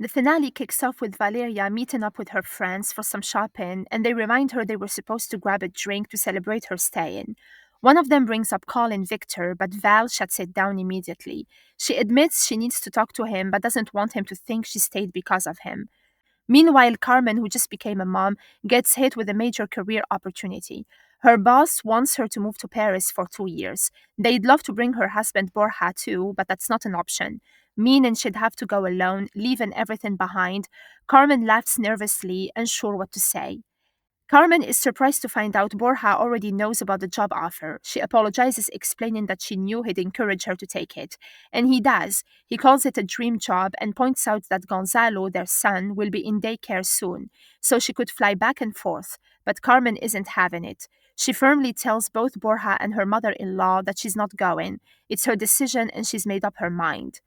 The finale kicks off with Valeria meeting up with her friends for some shopping, and they remind her they were supposed to grab a drink to celebrate her staying. One of them brings up calling Victor, but Val shuts it down immediately. She admits she needs to talk to him, but doesn't want him to think she stayed because of him. Meanwhile, Carmen, who just became a mom, gets hit with a major career opportunity. Her boss wants her to move to Paris for 2 years. They'd love to bring her husband Borja too, but that's not an option. Meaning she'd have to go alone, leaving everything behind. Carmen laughs nervously, unsure what to say. Carmen is surprised to find out Borja already knows about the job offer. She apologizes, explaining that she knew he'd encourage her to take it. And he does. He calls it a dream job and points out that Gonzalo, their son, will be in daycare soon, so she could fly back and forth. But Carmen isn't having it. She firmly tells both Borja and her mother in law that she's not going. It's her decision and she's made up her mind.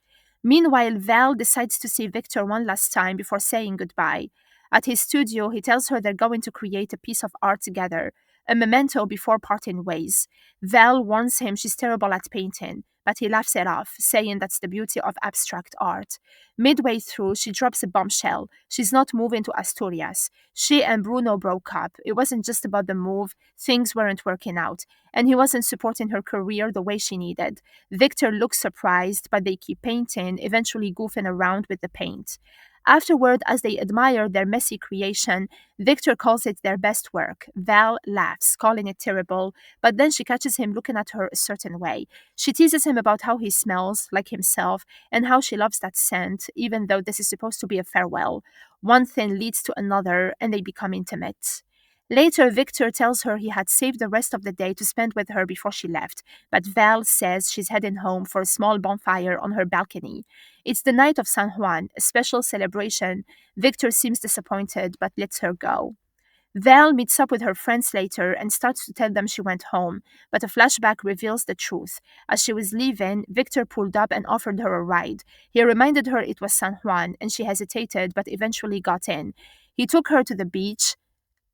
Meanwhile, Val decides to see Victor one last time before saying goodbye. At his studio, he tells her they're going to create a piece of art together, a memento before parting ways. Val warns him she's terrible at painting, but he laughs it off, saying that's the beauty of abstract art. Midway through, she drops a bombshell. She's not moving to Asturias. She and Bruno broke up. It wasn't just about the move, things weren't working out, and he wasn't supporting her career the way she needed. Victor looks surprised, but they keep painting, eventually goofing around with the paint. Afterward, as they admire their messy creation, Victor calls it their best work. Val laughs, calling it terrible, but then she catches him looking at her a certain way. She teases him about how he smells, like himself, and how she loves that scent, even though this is supposed to be a farewell. One thing leads to another, and they become intimate. Later, Victor tells her he had saved the rest of the day to spend with her before she left, but Val says she's heading home for a small bonfire on her balcony. It's the night of San Juan, a special celebration. Victor seems disappointed but lets her go. Val meets up with her friends later and starts to tell them she went home, but a flashback reveals the truth. As she was leaving, Victor pulled up and offered her a ride. He reminded her it was San Juan, and she hesitated but eventually got in. He took her to the beach,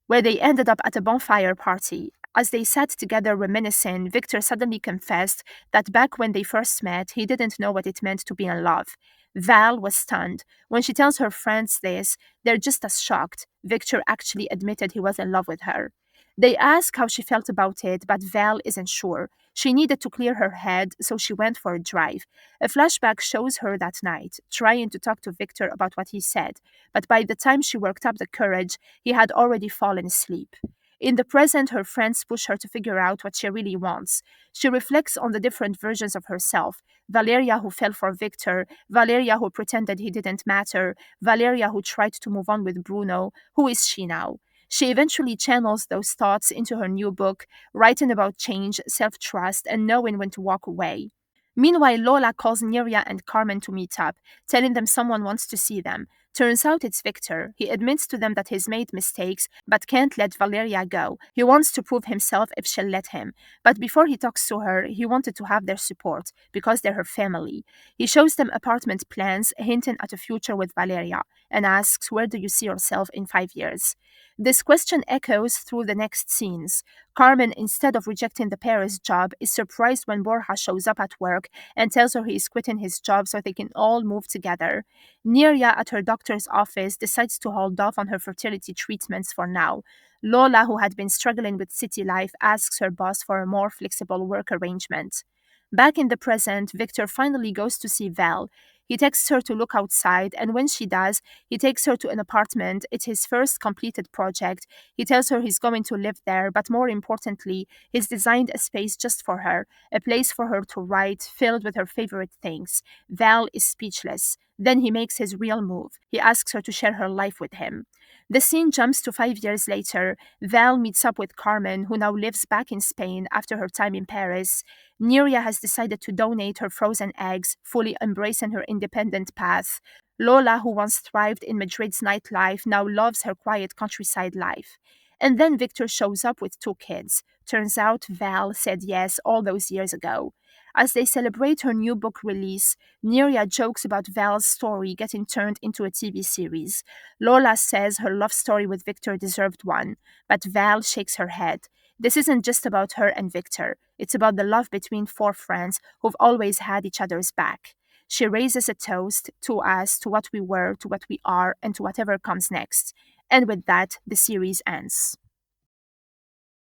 where they ended up at a bonfire party. As they sat together reminiscing, Victor suddenly confessed that back when they first met, he didn't know what it meant to be in love. Val was stunned. When she tells her friends this, they're just as shocked. Victor actually admitted he was in love with her. They ask how she felt about it, but Val isn't sure. She needed to clear her head, so she went for a drive. A flashback shows her that night, trying to talk to Victor about what he said, but by the time she worked up the courage, he had already fallen asleep. In the present, her friends push her to figure out what she really wants. She reflects on the different versions of herself: Valeria who fell for Victor, Valeria who pretended he didn't matter, Valeria who tried to move on with Bruno. Who is she now? She eventually channels those thoughts into her new book, writing about change, self trust, and knowing when to walk away. Meanwhile, Lola calls Neria and Carmen to meet up, telling them someone wants to see them. Turns out it's Victor. He admits to them that he's made mistakes, but can't let Valeria go. He wants to prove himself if she'll let him. But before he talks to her, he wanted to have their support, because they're her family. He shows them apartment plans, hinting at a future with Valeria, and asks, "Where do you see yourself in 5 years?" This question echoes through the next scenes. Carmen, instead of rejecting the Paris job, is surprised when Borja shows up at work and tells her he is quitting his job so they can all move together. Neria, at her doctor's office, decides to hold off on her fertility treatments for now. Lola, who had been struggling with city life, asks her boss for a more flexible work arrangement. Back in the present, Victor finally goes to see Val. He texts her to look outside, and when she does, he takes her to an apartment. It's his first completed project. He tells her he's going to live there, but more importantly, he's designed a space just for her, a place for her to write, filled with her favorite things. Val is speechless. Then he makes his real move. He asks her to share her life with him. The scene jumps to 5 years later. Val meets up with Carmen, who now lives back in Spain after her time in Paris. Neria has decided to donate her frozen eggs, fully embracing her independent path. Lola, who once thrived in Madrid's nightlife, now loves her quiet countryside life. And then Victor shows up with 2 kids. Turns out Val said yes all those years ago. As they celebrate her new book release, Neria jokes about Val's story getting turned into a TV series. Lola says her love story with Victor deserved one, but Val shakes her head. This isn't just about her and Victor. It's about the love between 4 friends who've always had each other's back. She raises a toast to us, to what we were, to what we are, and to whatever comes next. And with that, the series ends.